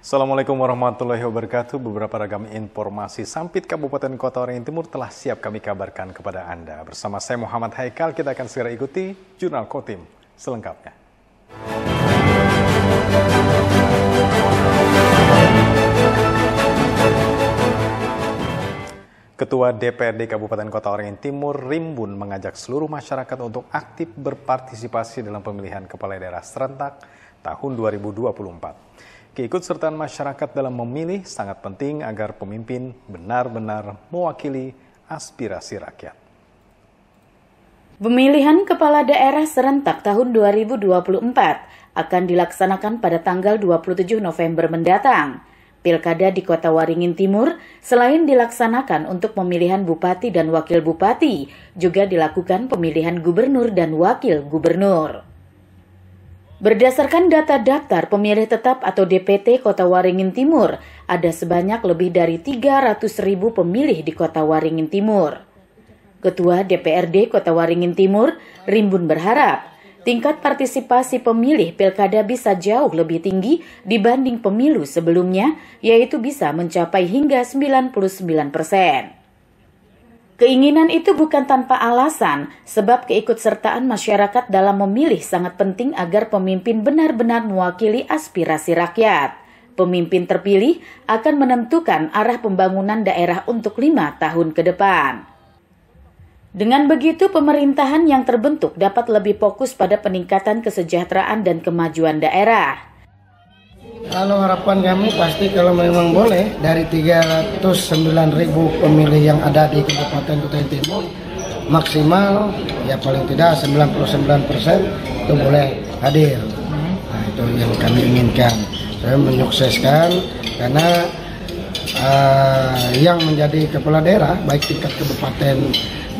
Assalamualaikum warahmatullahi wabarakatuh. Beberapa ragam informasi Sampit Kabupaten Kota Waringin Timur telah siap kami kabarkan kepada Anda. Bersama saya Muhammad Haikal, kita akan segera ikuti Jurnal Kotim selengkapnya. Ketua DPRD Kabupaten Kota Waringin Timur, Rimbun, mengajak seluruh masyarakat untuk aktif berpartisipasi dalam pemilihan kepala daerah serentak tahun 2024. Keikutsertaan masyarakat dalam memilih sangat penting agar pemimpin benar-benar mewakili aspirasi rakyat. Pemilihan kepala daerah serentak tahun 2024 akan dilaksanakan pada tanggal 27 November mendatang. Pilkada di Kota Waringin Timur selain dilaksanakan untuk pemilihan bupati dan wakil bupati, juga dilakukan pemilihan gubernur dan wakil gubernur. Berdasarkan data daftar pemilih tetap atau DPT Kota Waringin Timur, ada sebanyak lebih dari 300.000 pemilih di Kota Waringin Timur. Ketua DPRD Kota Waringin Timur, Rimbun, berharap tingkat partisipasi pemilih pilkada bisa jauh lebih tinggi dibanding pemilu sebelumnya, yaitu bisa mencapai hingga 99%. Keinginan itu bukan tanpa alasan, sebab keikutsertaan masyarakat dalam memilih sangat penting agar pemimpin benar-benar mewakili aspirasi rakyat. Pemimpin terpilih akan menentukan arah pembangunan daerah untuk 5 tahun ke depan. Dengan begitu, pemerintahan yang terbentuk dapat lebih fokus pada peningkatan kesejahteraan dan kemajuan daerah. Kalau harapan kami pasti kalau memang boleh dari 309.000 pemilih yang ada di Kabupaten Kota Timur, maksimal ya paling tidak 99% itu boleh hadir. Nah, itu yang kami inginkan. Saya menyukseskan karena yang menjadi kepala daerah baik tingkat kabupaten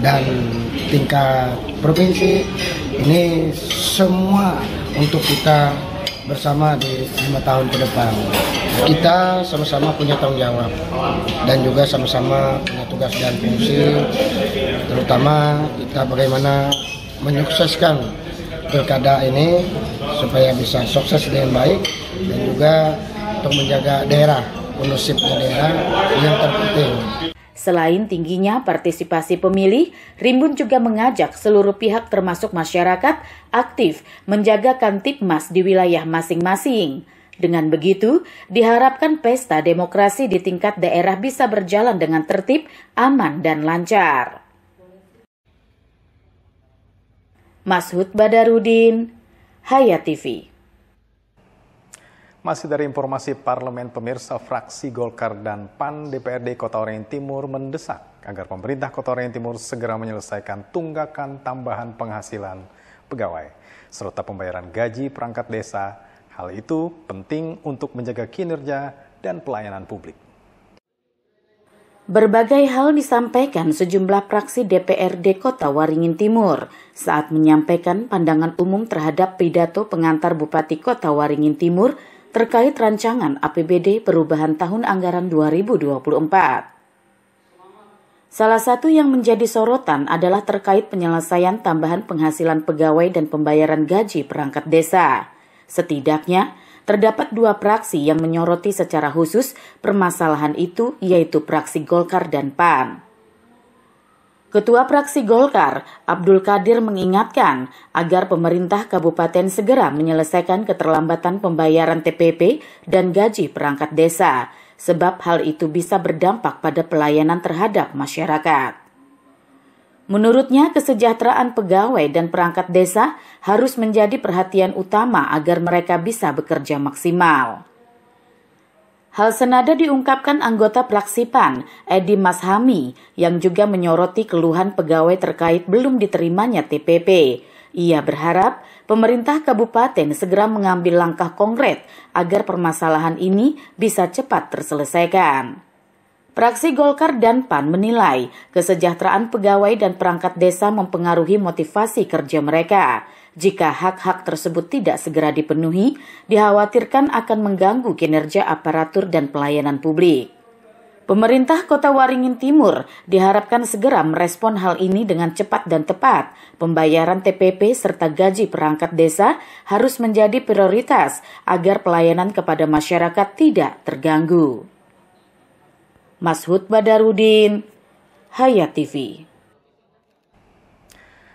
dan tingkat provinsi ini semua untuk kita bersama di 5 tahun ke depan. Kita sama-sama punya tanggung jawab dan juga sama-sama punya tugas dan fungsi, terutama kita bagaimana menyukseskan pilkada ini supaya bisa sukses dengan baik dan juga untuk menjaga daerah, kondusifnya daerah yang terpenting. Selain tingginya partisipasi pemilih, Rimbun juga mengajak seluruh pihak termasuk masyarakat aktif menjaga Kamtibmas di wilayah masing-masing. Dengan begitu, diharapkan pesta demokrasi di tingkat daerah bisa berjalan dengan tertib, aman, dan lancar. Mashud Badarudin, Hayat TV. Masih dari informasi parlemen, pemirsa, fraksi Golkar dan PAN DPRD Kota Waringin Timur mendesak agar pemerintah Kota Waringin Timur segera menyelesaikan tunggakan tambahan penghasilan pegawai serta pembayaran gaji perangkat desa. Hal itu penting untuk menjaga kinerja dan pelayanan publik. Berbagai hal disampaikan sejumlah fraksi DPRD Kota Waringin Timur saat menyampaikan pandangan umum terhadap pidato pengantar Bupati Kota Waringin Timur terkait rancangan APBD perubahan tahun anggaran 2024. Salah satu yang menjadi sorotan adalah terkait penyelesaian tambahan penghasilan pegawai dan pembayaran gaji perangkat desa. Setidaknya, terdapat 2 fraksi yang menyoroti secara khusus permasalahan itu, yaitu fraksi Golkar dan PAN. Ketua fraksi Golkar, Abdul Qadir, mengingatkan agar pemerintah kabupaten segera menyelesaikan keterlambatan pembayaran TPP dan gaji perangkat desa, sebab hal itu bisa berdampak pada pelayanan terhadap masyarakat. Menurutnya, kesejahteraan pegawai dan perangkat desa harus menjadi perhatian utama agar mereka bisa bekerja maksimal. Hal senada diungkapkan anggota fraksi PAN, Edi Mashami, yang juga menyoroti keluhan pegawai terkait belum diterimanya TPP. Ia berharap pemerintah kabupaten segera mengambil langkah konkret agar permasalahan ini bisa cepat terselesaikan. Fraksi Golkar dan PAN menilai kesejahteraan pegawai dan perangkat desa mempengaruhi motivasi kerja mereka. Jika hak-hak tersebut tidak segera dipenuhi, dikhawatirkan akan mengganggu kinerja aparatur dan pelayanan publik. Pemerintah Kota Waringin Timur diharapkan segera merespon hal ini dengan cepat dan tepat. Pembayaran TPP serta gaji perangkat desa harus menjadi prioritas agar pelayanan kepada masyarakat tidak terganggu. Mashud Badarudin, Hayat TV.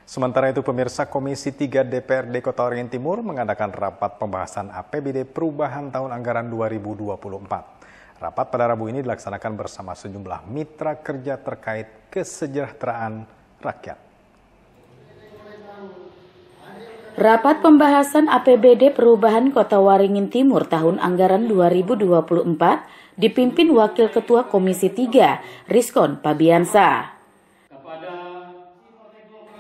Sementara itu, pemirsa, Komisi 3 DPRD Kota Waringin Timur mengadakan rapat pembahasan APBD perubahan tahun anggaran 2024. Rapat pada Rabu ini dilaksanakan bersama sejumlah mitra kerja terkait kesejahteraan rakyat. Rapat pembahasan APBD perubahan Kota Waringin Timur tahun anggaran 2024 dipimpin Wakil Ketua Komisi 3, Rizkon Pabiansa.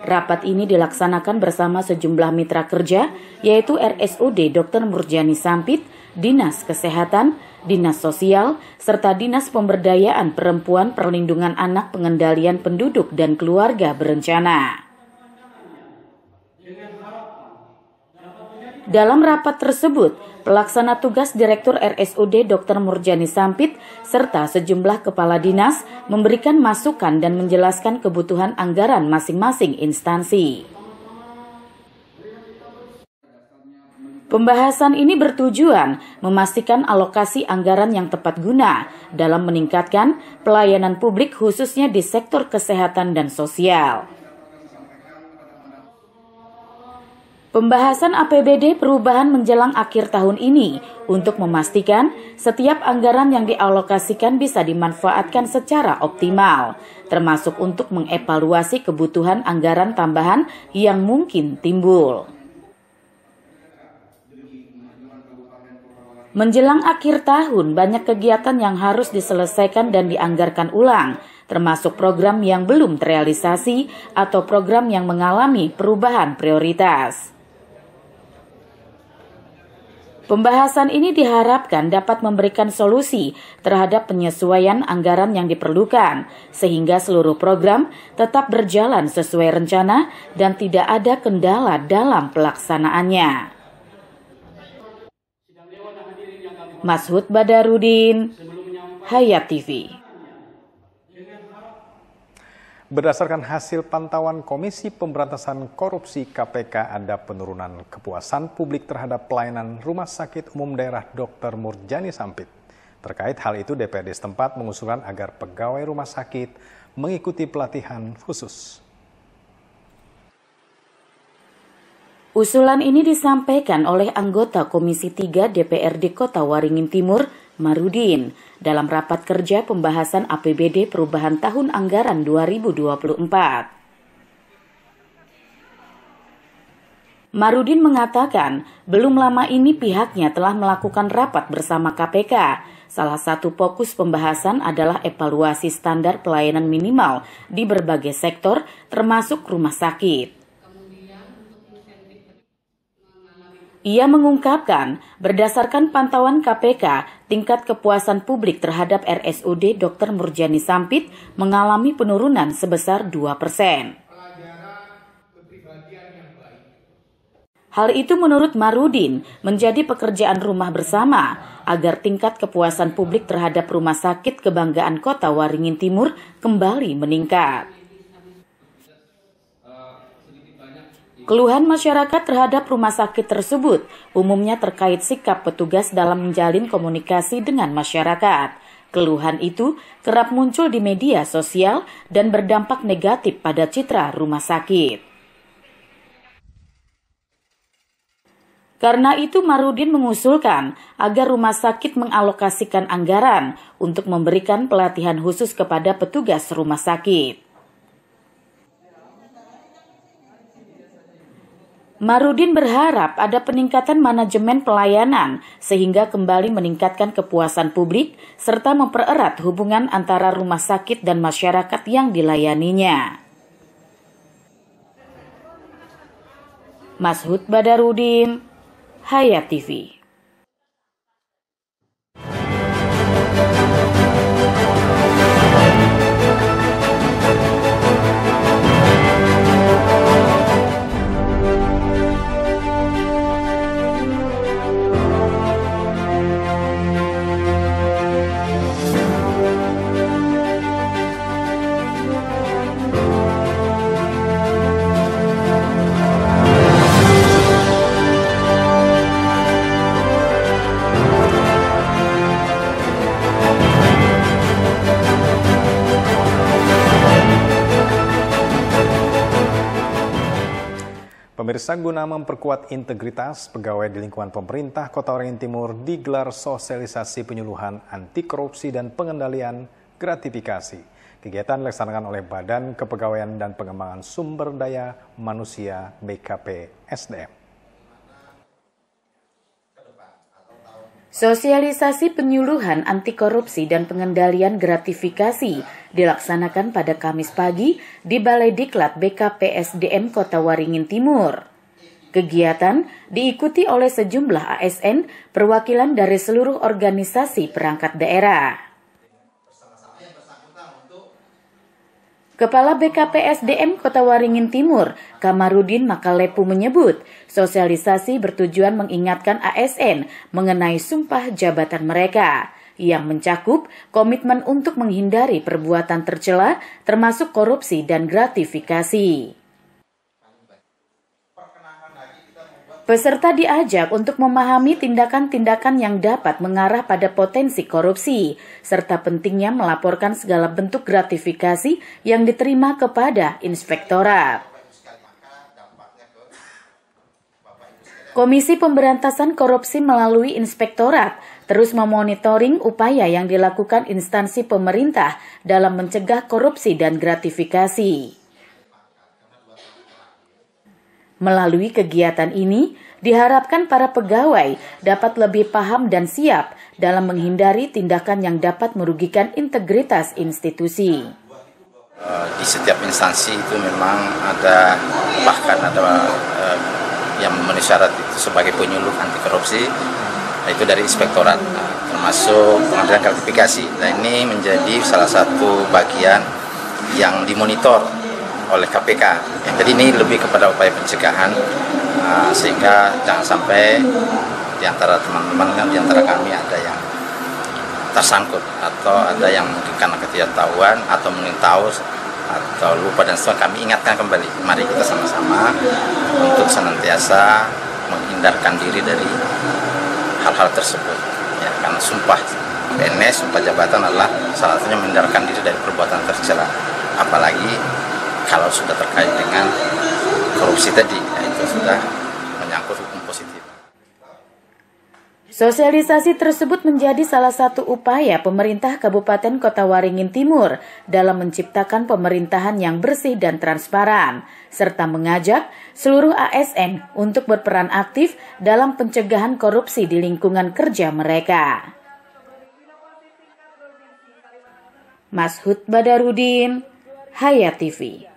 Rapat ini dilaksanakan bersama sejumlah mitra kerja, yaitu RSUD Dr. Murjani Sampit, Dinas Kesehatan, Dinas Sosial, serta Dinas Pemberdayaan Perempuan, Perlindungan Anak, Pengendalian Penduduk, dan Keluarga Berencana. Dalam rapat tersebut, pelaksana tugas Direktur RSUD Dr. Murjani Sampit serta sejumlah kepala dinas memberikan masukan dan menjelaskan kebutuhan anggaran masing-masing instansi. Pembahasan ini bertujuan memastikan alokasi anggaran yang tepat guna dalam meningkatkan pelayanan publik khususnya di sektor kesehatan dan sosial. Pembahasan APBD perubahan menjelang akhir tahun ini untuk memastikan setiap anggaran yang dialokasikan bisa dimanfaatkan secara optimal, termasuk untuk mengevaluasi kebutuhan anggaran tambahan yang mungkin timbul. Menjelang akhir tahun, banyak kegiatan yang harus diselesaikan dan dianggarkan ulang, termasuk program yang belum terrealisasi atau program yang mengalami perubahan prioritas. Pembahasan ini diharapkan dapat memberikan solusi terhadap penyesuaian anggaran yang diperlukan, sehingga seluruh program tetap berjalan sesuai rencana dan tidak ada kendala dalam pelaksanaannya. Mashud Badarudin, Hayat TV. Berdasarkan hasil pantauan Komisi Pemberantasan Korupsi KPK, ada penurunan kepuasan publik terhadap pelayanan Rumah Sakit Umum Daerah Dr. Murjani Sampit. Terkait hal itu, DPRD setempat mengusulkan agar pegawai rumah sakit mengikuti pelatihan khusus. Usulan ini disampaikan oleh anggota Komisi 3 DPRD Kota Waringin Timur, Marudin, dalam rapat kerja pembahasan APBD perubahan tahun anggaran 2024. Marudin mengatakan, belum lama ini pihaknya telah melakukan rapat bersama KPK. Salah satu fokus pembahasan adalah evaluasi standar pelayanan minimal di berbagai sektor, termasuk rumah sakit. Ia mengungkapkan, berdasarkan pantauan KPK, tingkat kepuasan publik terhadap RSUD Dr. Murjani Sampit mengalami penurunan sebesar 2%. Hal itu menurut Marudin menjadi pekerjaan rumah bersama agar tingkat kepuasan publik terhadap rumah sakit kebanggaan Kota Waringin Timur kembali meningkat. Keluhan masyarakat terhadap rumah sakit tersebut umumnya terkait sikap petugas dalam menjalin komunikasi dengan masyarakat. Keluhan itu kerap muncul di media sosial dan berdampak negatif pada citra rumah sakit. Karena itu, Marudin mengusulkan agar rumah sakit mengalokasikan anggaran untuk memberikan pelatihan khusus kepada petugas rumah sakit. Marudin berharap ada peningkatan manajemen pelayanan sehingga kembali meningkatkan kepuasan publik serta mempererat hubungan antara rumah sakit dan masyarakat yang dilayaninya. Mashud Badarudin, Hayat TV. Pemirsa, guna memperkuat integritas pegawai di lingkungan pemerintah Kota Waringin Timur digelar sosialisasi penyuluhan anti korupsi dan pengendalian gratifikasi. Kegiatan dilaksanakan oleh Badan Kepegawaian dan Pengembangan Sumber Daya Manusia BKP SDM. Sosialisasi penyuluhan anti korupsi dan pengendalian gratifikasi dilaksanakan pada Kamis pagi di Balai Diklat BKP SDM Kota Waringin Timur. Kegiatan diikuti oleh sejumlah ASN perwakilan dari seluruh organisasi perangkat daerah. Kepala BKP SDM Kota Waringin Timur, Kamarudin Makalepu menyebut, sosialisasi bertujuan mengingatkan ASN mengenai sumpah jabatan mereka, yang mencakup komitmen untuk menghindari perbuatan tercela, termasuk korupsi dan gratifikasi. Peserta diajak untuk memahami tindakan-tindakan yang dapat mengarah pada potensi korupsi, serta pentingnya melaporkan segala bentuk gratifikasi yang diterima kepada inspektorat. Komisi Pemberantasan Korupsi melalui inspektorat terus memonitoring upaya yang dilakukan instansi pemerintah dalam mencegah korupsi dan gratifikasi. Melalui kegiatan ini, diharapkan para pegawai dapat lebih paham dan siap dalam menghindari tindakan yang dapat merugikan integritas institusi. Di setiap instansi itu memang ada, bahkan ada yang memenuhi syarat itu sebagai penyuluh anti korupsi, itu dari inspektorat, termasuk pengendalian gratifikasi. Nah, ini menjadi salah satu bagian yang dimonitor oleh KPK. Jadi ini lebih kepada upaya pencegahan, sehingga jangan sampai di antara teman-teman, di antara kami ada yang tersangkut atau ada yang mungkin karena ketidaktahuan atau mungkin tahu atau lupa, dan setelah kami ingatkan kembali, mari kita sama-sama untuk senantiasa menghindarkan diri dari hal-hal tersebut. Ya, karena sumpah PNS, sumpah jabatan adalah salah satunya menghindarkan diri dari perbuatan tercela, apalagi kalau sudah terkait dengan korupsi tadi, itu sudah menyangkut hukum positif. Sosialisasi tersebut menjadi salah satu upaya pemerintah Kabupaten Kota Waringin Timur dalam menciptakan pemerintahan yang bersih dan transparan, serta mengajak seluruh ASN untuk berperan aktif dalam pencegahan korupsi di lingkungan kerja mereka. Mashud Badarudin, Hayat TV.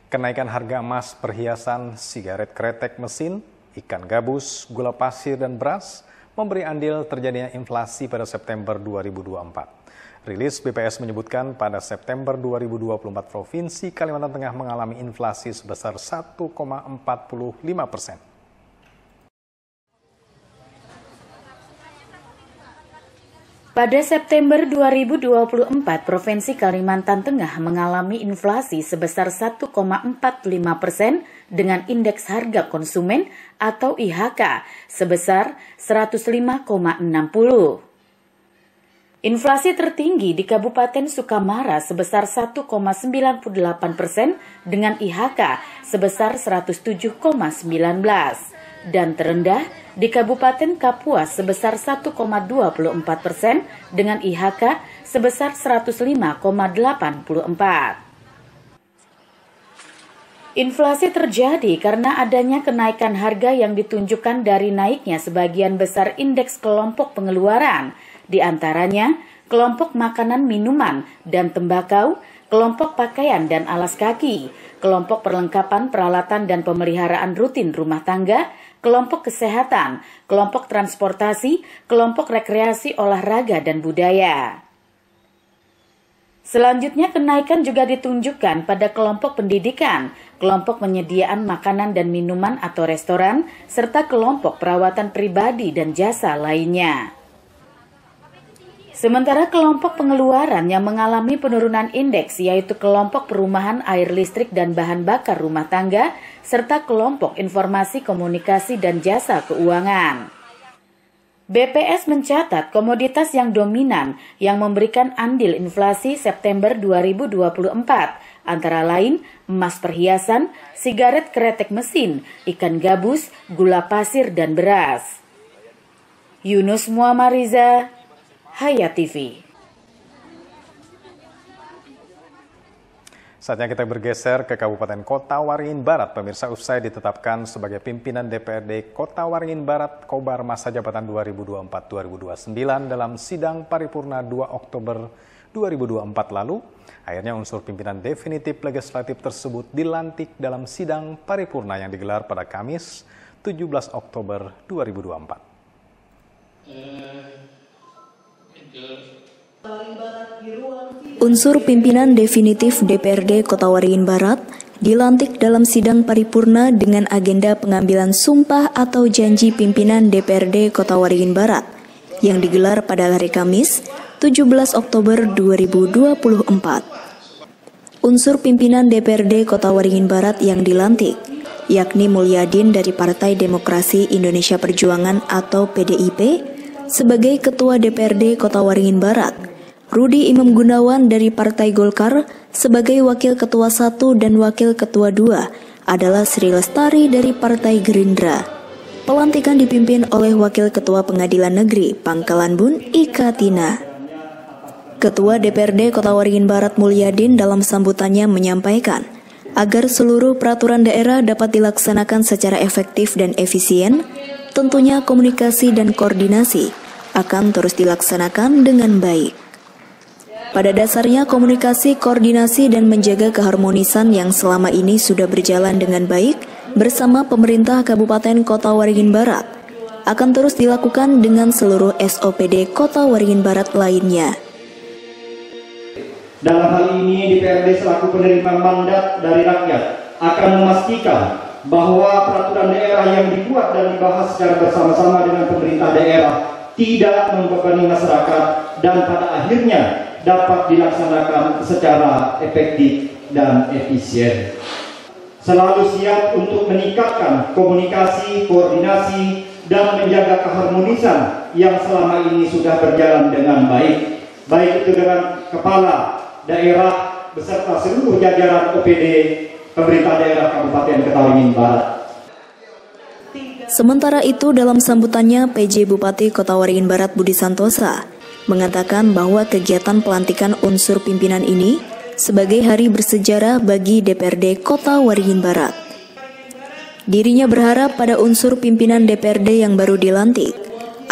Kenaikan harga emas, perhiasan, sigaret kretek mesin, ikan gabus, gula pasir, dan beras memberi andil terjadinya inflasi pada September 2024. Rilis BPS menyebutkan pada September 2024 Provinsi Kalimantan Tengah mengalami inflasi sebesar 1,45%. Pada September 2024, Provinsi Kalimantan Tengah mengalami inflasi sebesar 1,45% dengan indeks harga konsumen atau IHK sebesar 105,60. Inflasi tertinggi di Kabupaten Sukamara sebesar 1,98% dengan IHK sebesar 107,19. Dan terendah di Kabupaten Kapuas sebesar 1,24% dengan IHK sebesar 105,84. Inflasi terjadi karena adanya kenaikan harga yang ditunjukkan dari naiknya sebagian besar indeks kelompok pengeluaran, di antaranya kelompok makanan minuman dan tembakau, kelompok pakaian dan alas kaki, kelompok perlengkapan peralatan dan pemeliharaan rutin rumah tangga, kelompok kesehatan, kelompok transportasi, kelompok rekreasi olahraga dan budaya. Selanjutnya kenaikan juga ditunjukkan pada kelompok pendidikan, kelompok penyediaan makanan dan minuman atau restoran, serta kelompok perawatan pribadi dan jasa lainnya. Sementara kelompok pengeluaran yang mengalami penurunan indeks yaitu kelompok perumahan, air listrik dan bahan bakar rumah tangga, serta kelompok informasi komunikasi dan jasa keuangan. BPS mencatat komoditas yang dominan yang memberikan andil inflasi September 2024 antara lain emas perhiasan, sigaret kretek mesin, ikan gabus, gula pasir, dan beras. Yunus Muammariza, Hayat TV. Saatnya kita bergeser ke Kabupaten Kota Waringin Barat. Pemirsa, usai ditetapkan sebagai pimpinan DPRD Kota Waringin Barat kobar masa jabatan 2024-2029 dalam sidang paripurna 2 Oktober 2024 lalu, akhirnya unsur pimpinan definitif legislatif tersebut dilantik dalam sidang paripurna yang digelar pada Kamis 17 Oktober 2024. Unsur pimpinan definitif DPRD Kota Waringin Barat dilantik dalam sidang paripurna dengan agenda pengambilan sumpah atau janji pimpinan DPRD Kota Waringin Barat yang digelar pada hari Kamis 17 Oktober 2024. Unsur pimpinan DPRD Kota Waringin Barat yang dilantik yakni Mulyadin dari Partai Demokrasi Indonesia Perjuangan atau PDIP sebagai Ketua DPRD Kota Waringin Barat, Rudi Imam Gunawan dari Partai Golkar sebagai Wakil Ketua 1 dan Wakil Ketua 2 adalah Sri Lestari dari Partai Gerindra. Pelantikan dipimpin oleh Wakil Ketua Pengadilan Negeri Pangkalan Bun Ika Tina. Ketua DPRD Kota Waringin Barat Mulyadin dalam sambutannya menyampaikan agar seluruh peraturan daerah dapat dilaksanakan secara efektif dan efisien, tentunya komunikasi dan koordinasi akan terus dilaksanakan dengan baik. Pada dasarnya komunikasi, koordinasi, dan menjaga keharmonisan yang selama ini sudah berjalan dengan baik bersama pemerintah Kabupaten Kota Waringin Barat akan terus dilakukan dengan seluruh SOPD Kota Waringin Barat lainnya. Dalam hal ini DPRD selaku penerima mandat dari rakyat akan memastikan bahwa peraturan daerah yang dibuat dan dibahas secara bersama-sama dengan pemerintah daerah tidak membebani masyarakat dan pada akhirnya dapat dilaksanakan secara efektif dan efisien. Selalu siap untuk meningkatkan komunikasi, koordinasi, dan menjaga keharmonisan yang selama ini sudah berjalan dengan baik, baik itu dengan kepala daerah beserta seluruh jajaran OPD pemerintah daerah Kabupaten Kota Waringin Barat. Sementara itu dalam sambutannya PJ Bupati Kota Waringin Barat Budi Santosa mengatakan bahwa kegiatan pelantikan unsur pimpinan ini sebagai hari bersejarah bagi DPRD Kota Waringin Barat. Dirinya berharap pada unsur pimpinan DPRD yang baru dilantik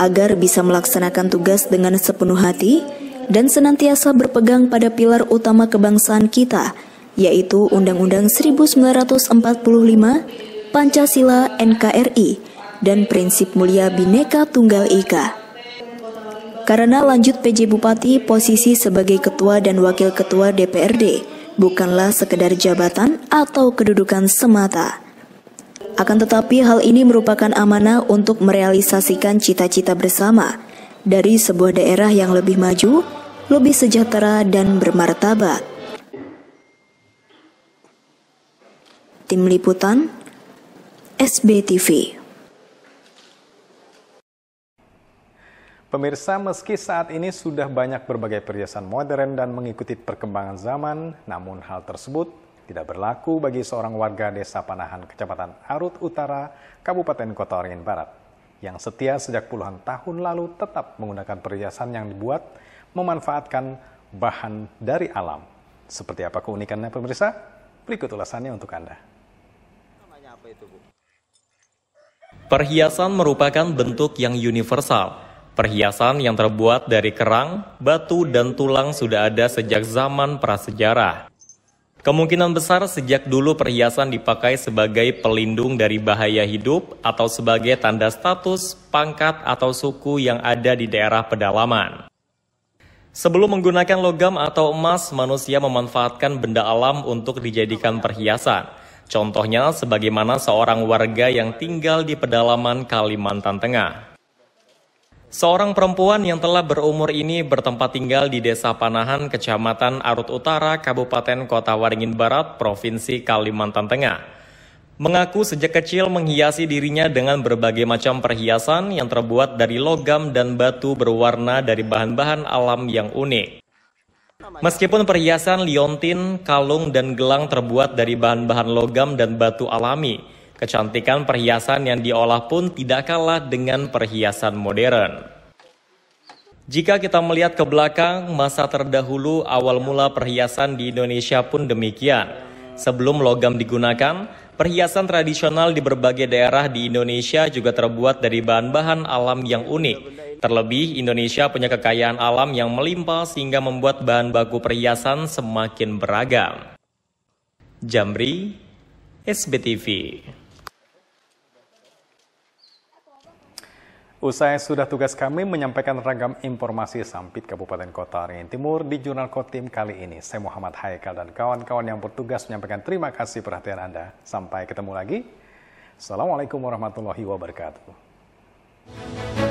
agar bisa melaksanakan tugas dengan sepenuh hati dan senantiasa berpegang pada pilar utama kebangsaan kita, yaitu Undang-Undang 1945, Pancasila, NKRI, dan prinsip mulia Bhinneka Tunggal Ika. Karena lanjut PJ Bupati, posisi sebagai ketua dan wakil ketua DPRD bukanlah sekedar jabatan atau kedudukan semata. Akan tetapi hal ini merupakan amanah untuk merealisasikan cita-cita bersama dari sebuah daerah yang lebih maju, lebih sejahtera dan bermartabat. Tim Liputan, SBTV. Pemirsa, meski saat ini sudah banyak berbagai perhiasan modern dan mengikuti perkembangan zaman, namun hal tersebut tidak berlaku bagi seorang warga Desa Panahan, Kecamatan Arut Utara, Kabupaten Kota Waringin Barat, yang setia sejak puluhan tahun lalu tetap menggunakan perhiasan yang dibuat memanfaatkan bahan dari alam. Seperti apa keunikannya, pemirsa? Berikut ulasannya untuk Anda. Perhiasan merupakan bentuk yang universal. Perhiasan yang terbuat dari kerang, batu, dan tulang sudah ada sejak zaman prasejarah. Kemungkinan besar sejak dulu perhiasan dipakai sebagai pelindung dari bahaya hidup atau sebagai tanda status, pangkat, atau suku yang ada di daerah pedalaman. Sebelum menggunakan logam atau emas, manusia memanfaatkan benda alam untuk dijadikan perhiasan. Contohnya sebagaimana seorang warga yang tinggal di pedalaman Kalimantan Tengah. Seorang perempuan yang telah berumur ini bertempat tinggal di Desa Panahan, Kecamatan Arut Utara, Kabupaten Kota Waringin Barat, Provinsi Kalimantan Tengah. mengaku sejak kecil menghiasi dirinya dengan berbagai macam perhiasan yang terbuat dari logam dan batu berwarna dari bahan-bahan alam yang unik. Meskipun perhiasan liontin, kalung, dan gelang terbuat dari bahan-bahan logam dan batu alami, kecantikan perhiasan yang diolah pun tidak kalah dengan perhiasan modern. Jika kita melihat ke belakang, masa terdahulu awal mula perhiasan di Indonesia pun demikian. Sebelum logam digunakan, perhiasan tradisional di berbagai daerah di Indonesia juga terbuat dari bahan-bahan alam yang unik. Terlebih, Indonesia punya kekayaan alam yang melimpah sehingga membuat bahan baku perhiasan semakin beragam. Jamri, SBTV. Usai sudah tugas kami menyampaikan ragam informasi Sampit Kabupaten Kota Waringin Timur di Jurnal Kotim kali ini. Saya Muhammad Haikal dan kawan-kawan yang bertugas menyampaikan terima kasih perhatian Anda. Sampai ketemu lagi. Assalamualaikum warahmatullahi wabarakatuh.